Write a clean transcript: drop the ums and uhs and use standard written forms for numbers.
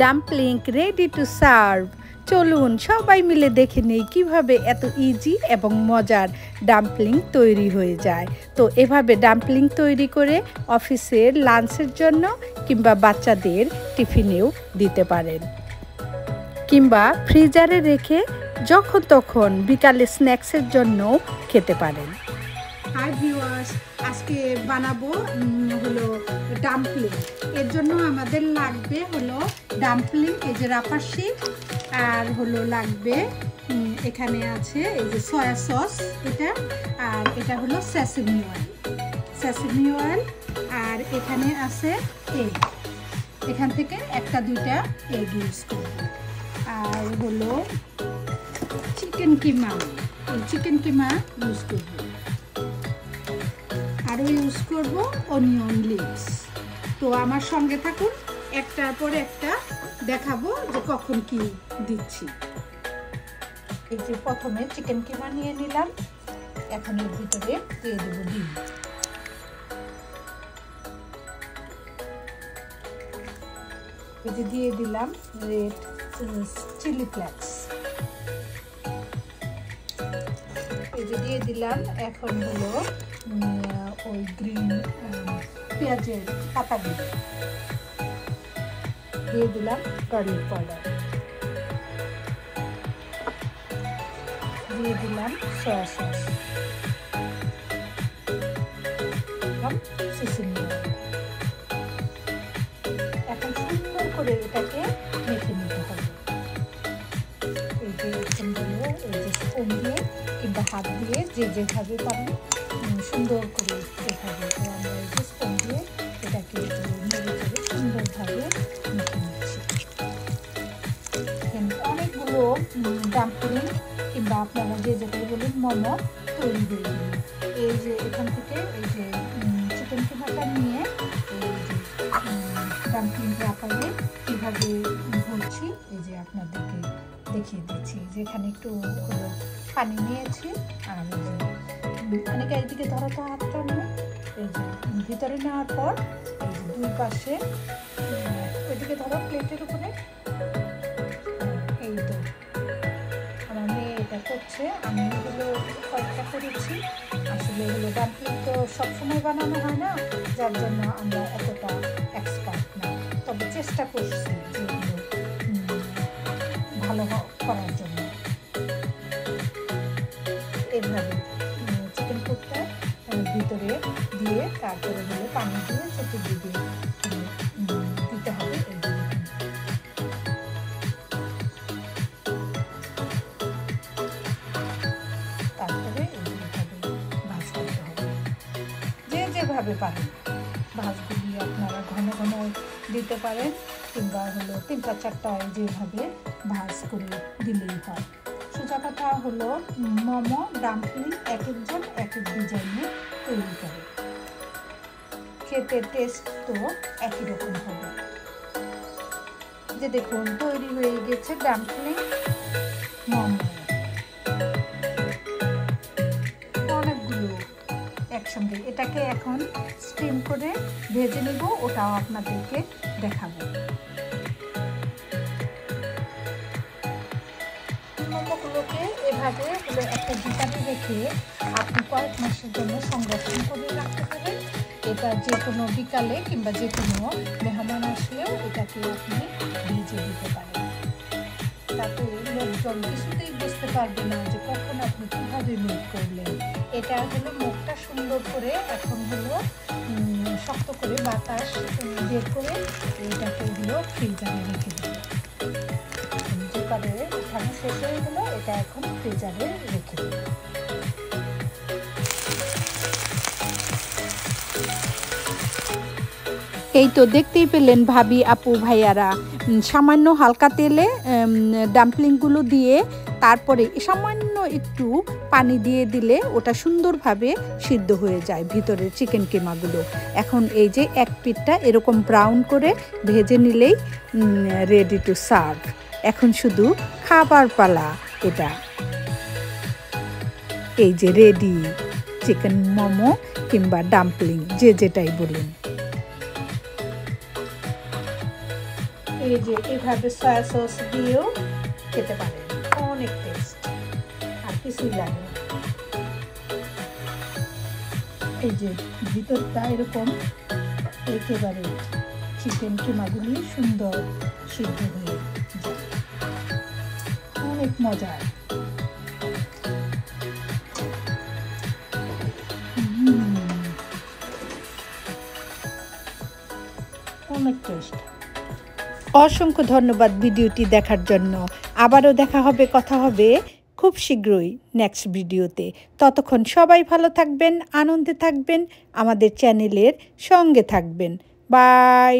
Dumpling ready to serve. চলুন সবাই মিলে দেখে নেই কীভাবে এত ইজি এবং মজার ডাম্পলিং তৈরি হয়ে যায়। তো এভাবে ডাম্পলিং তৈরি করে অফিসের লাঞ্চের জন্য কিংবা বাচ্চাদের টিফিনেও দিতে পারেন, কিংবা ফ্রিজারে রেখে যখন তখন বিকালে স্ন্যাক্সের জন্যও খেতে পারেন। হাই ভিউয়ার্স, আজকে বানাবো হলো ডাম্পলিং। এর জন্য আমাদের লাগবে হলো ডাম্পলিং, এই যে রাপার শিট, আর হলো লাগবে এখানে আছে এই যে সয়া সস, এটা, আর এটা হলো সেসামি অয়েল, আর এখানে আছে এগ। এখান থেকে একটা দুইটা এগ ইউজ করব, আর হলো চিকেন কিমা ইউজ করব, আরও ইউজ করব অনিয়ন লিভস। তো আমার সঙ্গে থাকুন, একটার পর একটা দেখাবো যে কখন কি দিচ্ছি। এই যে প্রথমে চিকেন কিমা নিয়ে নিলাম, এখন এর ভিতরে দিয়ে দেবো ডিম। এই যে দিয়ে দিলাম রেড চিলি ফ্লেক্স, এই যে দিয়ে দিলাম এখন হলো ওই গ্রিন পেঁয়াজের পাতাগুলো, দিয়ে দিলাম গার্লিক পাউডার, দিয়ে দিলাম সয়া সস, সেসামি অয়েল। এখন সুন্দর করে এটাকে মেখে নিতে হবে। এই যে এখন হলো এই যে স্পুন দিয়ে কিংবা হাত দিয়ে যে যেভাবে পারেন সুন্দর করে এভাবে, তো আমরা এই যে স্পুন দিয়ে এটাকে নেড়ে চেড়ে সুন্দরভাবে মেখে নিচ্ছি। অনেকগুলো ডাম্পলিং কিংবা আপনারা যে যেটাই বলুন মোমো তৈরি হয়ে গেল। এই যে এখান থেকে এই যে চিকেন কিমাটা নিয়ে এই যে ডাম্পলিং রাপারে কীভাবে ভরছি এই যে আপনাদেরকে দেখিয়ে দিচ্ছি। যে এখানে একটু হলো পানি নিয়েছি, আর অনেকে এইদিকে ধরো তো হাতটা নিয়ে এই যে ভিতরে নেওয়ার পর এই যে দুই পাশে ওইদিকে ধরো প্লেটের উপরে, এই তো আমার মেয়ে এটা করছে, আমি এগুলো কয়েকটা করেছি। আসলে এগুলো ডাম্পলিং তো সবসময় বানানো হয় না, যার জন্য আমরা এতটা এক্সপার্ট না, তবে চেষ্টা করছি যেগুলো ভালো করার জন্য। এইভাবে চিকেন কুকটা ভিতরে দিয়ে তারপরে হলো পানি দিয়ে চতুর্দিকে দিতে হবে। তারপরে এইভাবে ভাজ করতে হবে, যে যেভাবে পারেন। ভাজগুলি আপনারা ঘন ঘন দিতে পারেন, কিংবা হলো 3-4টায় যেভাবে ভাজ করে দিলেই হয়। সোজা কথা হলো মোমো ডাম্পলিং এক একজন এক এক ডিজাইনে তৈরি করে, খেতে টেস্ট তো একই রকম হবে। যে দেখুন তৈরি হয়ে গেছে ডাম্পলিং মোমো, অনেকগুলো একসঙ্গে। এটাকে এখন স্টিম করে ভেজে নেব, ওটাও আপনাদেরকে দেখাবো। মোমোগুলোকে এভাবে হলো একটা ডিব্বাতে রেখে আপনি কয়েক মাসের জন্য সংরক্ষণ করে রাখতে পারেন। এটা যে কোনো বিকালে কিংবা যে কোনো মেহমান আসলেও এটাকে আপনি ভেজে দিতে পারেন। তাতে লোকজন কিছুতেই বুঝতে পারবে না যে কখন আপনি কীভাবে মেক করলেন। এটা হলো মুখটা সুন্দর করে এখন হলো শক্ত করে বাতাস বের করে এটাকে হলো ফ্রিজারে রেখে দেবে। যেবারে ওঠানো শেষ হয়ে গেলো, এটা এখন ফ্রিজারে রেখে দেবে। এই তো দেখতেই পেলেন ভাবি আপু ভাইয়ারা সামান্য হালকা তেলে ডাম্পলিংগুলো দিয়ে তারপরে সামান্য একটু পানি দিয়ে দিলে ওটা সুন্দরভাবে সিদ্ধ হয়ে যায় ভিতরের চিকেন কিমাগুলো। এখন এই যে এক পিঠটা এরকম ব্রাউন করে ভেজে নিলেই রেডি টু সার্ভ। এখন শুধু খাবার পালা। এটা এই যে রেডি চিকেন মোমো কিংবা ডাম্পলিং, যে যেটাই বলুন। এই যে এভাবে সয়া সস দিয়েও খেতে পারেন, অনেক টেস্ট, আর কিছুই লাগে না। এই যে ভিতরটা এরকম একেবারে চিকেন কিমাগুলি সুন্দর সিদ্ধ হয়ে যায়, অনেক মজার। অনেক টেস্ট। অসংখ্য ধন্যবাদ ভিডিওটি দেখার জন্য। আবারও দেখা হবে, কথা হবে খুব শীঘ্রই নেক্সট ভিডিওতে। ততক্ষণ সবাই ভালো থাকবেন, আনন্দে থাকবেন, আমাদের চ্যানেলের সঙ্গে থাকবেন। বাই।